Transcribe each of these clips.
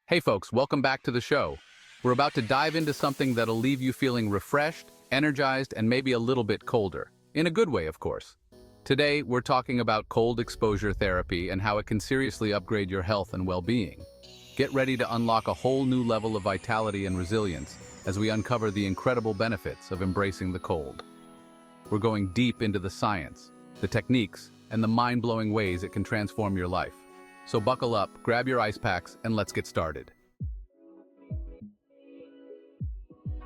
Hey folks, welcome back to the show. We're about to dive into something that'll leave you feeling refreshed, energized, and maybe a little bit colder. In a good way, of course. Today, we're talking about cold exposure therapy and how it can seriously upgrade your health and well-being. Get ready to unlock a whole new level of vitality and resilience as we uncover the incredible benefits of embracing the cold. We're going deep into the science, the techniques, and the mind-blowing ways it can transform your life. So buckle up, grab your ice packs, and let's get started.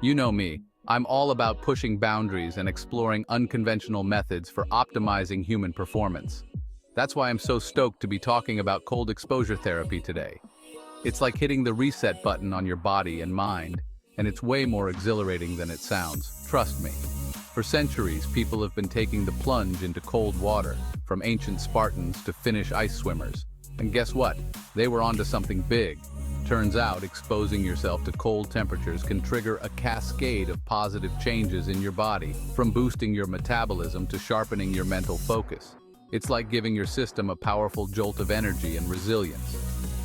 You know me, I'm all about pushing boundaries and exploring unconventional methods for optimizing human performance. That's why I'm so stoked to be talking about cold exposure therapy today. It's like hitting the reset button on your body and mind, and it's way more exhilarating than it sounds, trust me. For centuries, people have been taking the plunge into cold water, from ancient Spartans to Finnish ice swimmers. And guess what? They were onto something big. Turns out, exposing yourself to cold temperatures can trigger a cascade of positive changes in your body, from boosting your metabolism to sharpening your mental focus. It's like giving your system a powerful jolt of energy and resilience.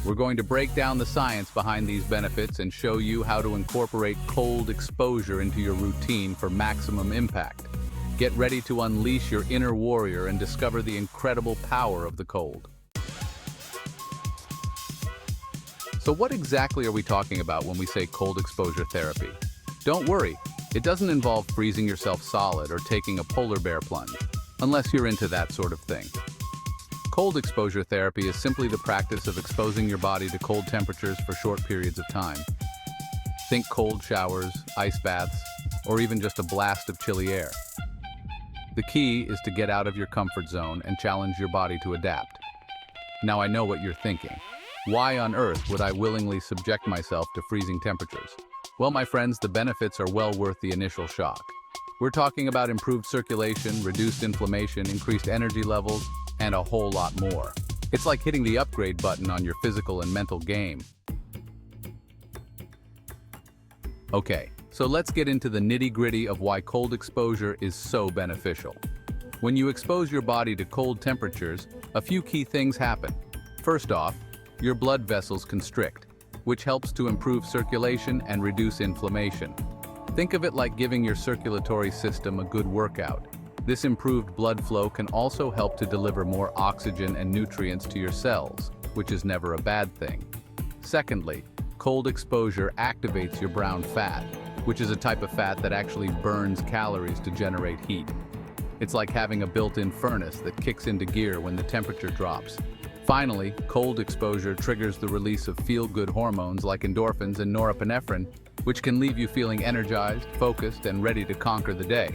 We're going to break down the science behind these benefits and show you how to incorporate cold exposure into your routine for maximum impact. Get ready to unleash your inner warrior and discover the incredible power of the cold. So what exactly are we talking about when we say cold exposure therapy? Don't worry, it doesn't involve freezing yourself solid or taking a polar bear plunge, unless you're into that sort of thing. Cold exposure therapy is simply the practice of exposing your body to cold temperatures for short periods of time. Think cold showers, ice baths, or even just a blast of chilly air. The key is to get out of your comfort zone and challenge your body to adapt. Now I know what you're thinking. Why on earth would I willingly subject myself to freezing temperatures? Well, my friends, the benefits are well worth the initial shock. We're talking about improved circulation, reduced inflammation, increased energy levels, and a whole lot more. It's like hitting the upgrade button on your physical and mental game. Okay, so let's get into the nitty-gritty of why cold exposure is so beneficial. When you expose your body to cold temperatures, a few key things happen. First off, your blood vessels constrict, which helps to improve circulation and reduce inflammation. Think of it like giving your circulatory system a good workout. This improved blood flow can also help to deliver more oxygen and nutrients to your cells, which is never a bad thing. Secondly, cold exposure activates your brown fat, which is a type of fat that actually burns calories to generate heat. It's like having a built-in furnace that kicks into gear when the temperature drops. Finally, cold exposure triggers the release of feel-good hormones like endorphins and norepinephrine, which can leave you feeling energized, focused, and ready to conquer the day.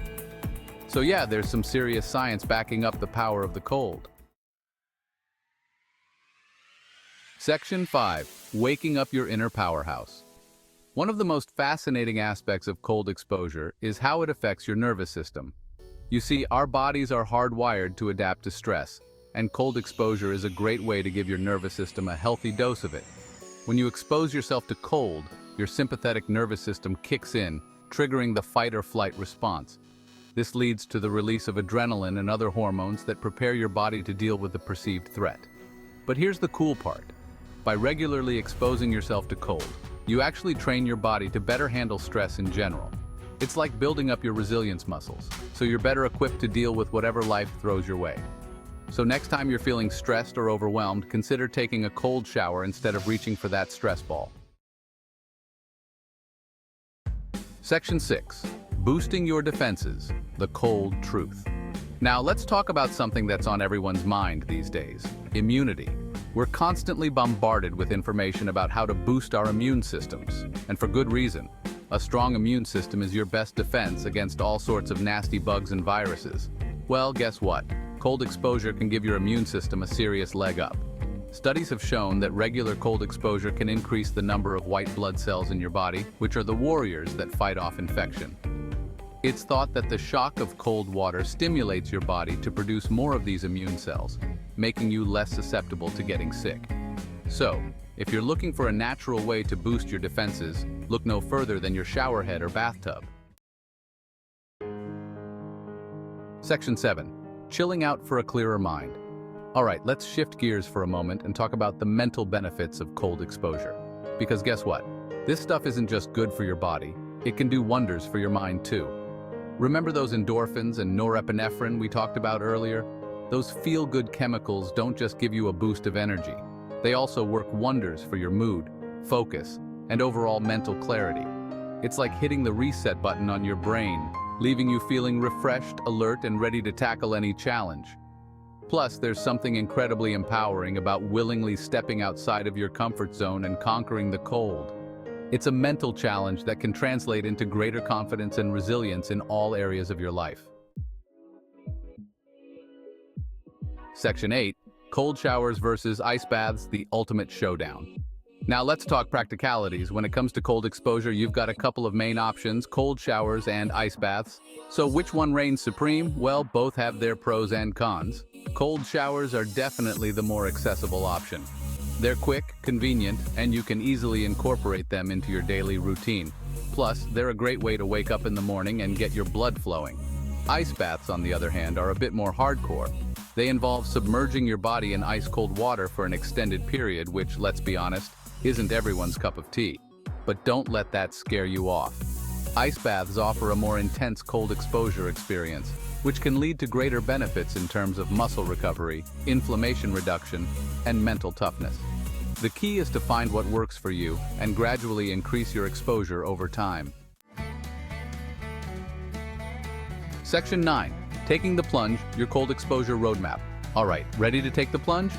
So yeah, there's some serious science backing up the power of the cold. Section 5. Waking up your inner powerhouse. One of the most fascinating aspects of cold exposure is how it affects your nervous system. You see, our bodies are hardwired to adapt to stress, and cold exposure is a great way to give your nervous system a healthy dose of it. When you expose yourself to cold, your sympathetic nervous system kicks in, triggering the fight or flight response. This leads to the release of adrenaline and other hormones that prepare your body to deal with the perceived threat. But here's the cool part. By regularly exposing yourself to cold, you actually train your body to better handle stress in general. It's like building up your resilience muscles, so you're better equipped to deal with whatever life throws your way. So next time you're feeling stressed or overwhelmed, consider taking a cold shower instead of reaching for that stress ball. Section 6. Boosting your defenses, the cold truth. Now let's talk about something that's on everyone's mind these days, immunity. We're constantly bombarded with information about how to boost our immune systems, and for good reason. A strong immune system is your best defense against all sorts of nasty bugs and viruses. Well, guess what? Cold exposure can give your immune system a serious leg up. Studies have shown that regular cold exposure can increase the number of white blood cells in your body, which are the warriors that fight off infection. It's thought that the shock of cold water stimulates your body to produce more of these immune cells, making you less susceptible to getting sick. So, if you're looking for a natural way to boost your defenses, look no further than your shower head or bathtub. Section 7. Chilling out for a clearer mind. All right, let's shift gears for a moment and talk about the mental benefits of cold exposure. Because guess what? This stuff isn't just good for your body, it can do wonders for your mind too. Remember those endorphins and norepinephrine we talked about earlier? Those feel-good chemicals don't just give you a boost of energy. They also work wonders for your mood, focus, and overall mental clarity. It's like hitting the reset button on your brain, leaving you feeling refreshed, alert, and ready to tackle any challenge. Plus, there's something incredibly empowering about willingly stepping outside of your comfort zone and conquering the cold. It's a mental challenge that can translate into greater confidence and resilience in all areas of your life. Section 8. Cold showers versus ice baths, the ultimate showdown. Now let's talk practicalities. When it comes to cold exposure, you've got a couple of main options: cold showers and ice baths. So which one reigns supreme? Well, both have their pros and cons. Cold showers are definitely the more accessible option. They're quick, convenient, and you can easily incorporate them into your daily routine. Plus, they're a great way to wake up in the morning and get your blood flowing. Ice baths, on the other hand, are a bit more hardcore. They involve submerging your body in ice-cold water for an extended period, which, let's be honest, isn't everyone's cup of tea. But don't let that scare you off. Ice baths offer a more intense cold exposure experience, which can lead to greater benefits in terms of muscle recovery, inflammation reduction, and mental toughness. The key is to find what works for you and gradually increase your exposure over time. Section 9. Taking the plunge, your cold exposure roadmap. All right, ready to take the plunge?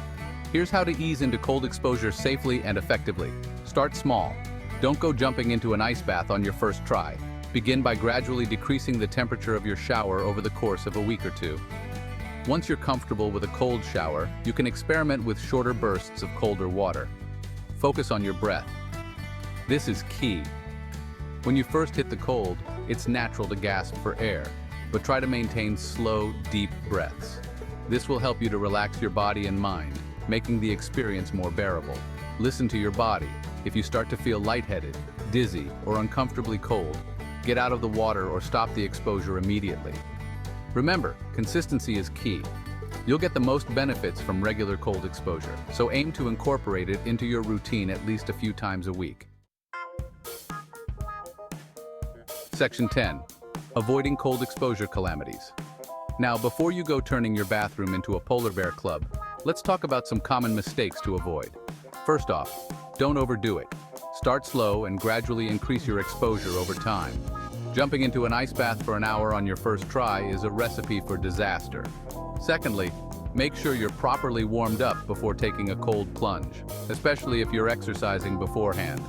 Here's how to ease into cold exposure safely and effectively. Start small. Don't go jumping into an ice bath on your first try. Begin by gradually decreasing the temperature of your shower over the course of a week or two. Once you're comfortable with a cold shower, you can experiment with shorter bursts of colder water. Focus on your breath. This is key. When you first hit the cold, it's natural to gasp for air, but try to maintain slow, deep breaths. This will help you to relax your body and mind, making the experience more bearable. Listen to your body. If you start to feel lightheaded, dizzy, or uncomfortably cold, get out of the water or stop the exposure immediately. Remember, consistency is key. You'll get the most benefits from regular cold exposure, so aim to incorporate it into your routine at least a few times a week. Section 10. Avoiding cold exposure calamities. Now, before you go turning your bathroom into a polar bear club, let's talk about some common mistakes to avoid. First off, don't overdo it. Start slow and gradually increase your exposure over time. Jumping into an ice bath for an hour on your first try is a recipe for disaster. Secondly, make sure you're properly warmed up before taking a cold plunge, especially if you're exercising beforehand.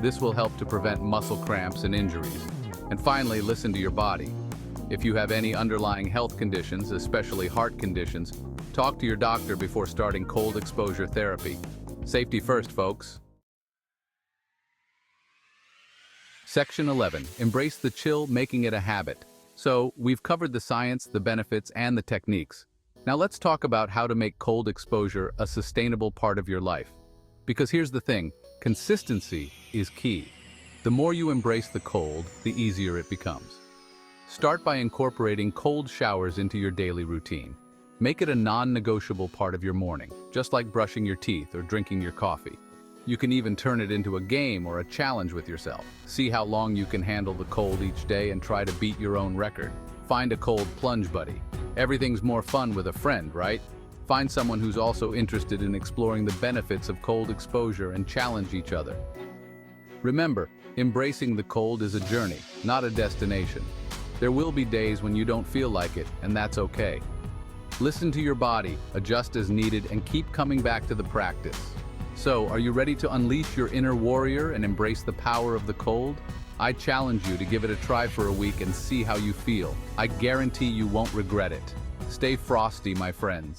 This will help to prevent muscle cramps and injuries. And finally, listen to your body. If you have any underlying health conditions, especially heart conditions, talk to your doctor before starting cold exposure therapy. Safety first, folks. Section 11. Embrace the chill, making it a habit. So, we've covered the science, the benefits, and the techniques. Now let's talk about how to make cold exposure a sustainable part of your life. Because here's the thing, consistency is key. The more you embrace the cold, the easier it becomes. Start by incorporating cold showers into your daily routine. Make it a non-negotiable part of your morning, just like brushing your teeth or drinking your coffee. You can even turn it into a game or a challenge with yourself. See how long you can handle the cold each day and try to beat your own record. Find a cold plunge buddy. Everything's more fun with a friend, right? Find someone who's also interested in exploring the benefits of cold exposure and challenge each other. Remember, embracing the cold is a journey, not a destination. There will be days when you don't feel like it, and that's okay. Listen to your body, adjust as needed, and keep coming back to the practice. So, are you ready to unleash your inner warrior and embrace the power of the cold? I challenge you to give it a try for a week and see how you feel. I guarantee you won't regret it. Stay frosty, my friends.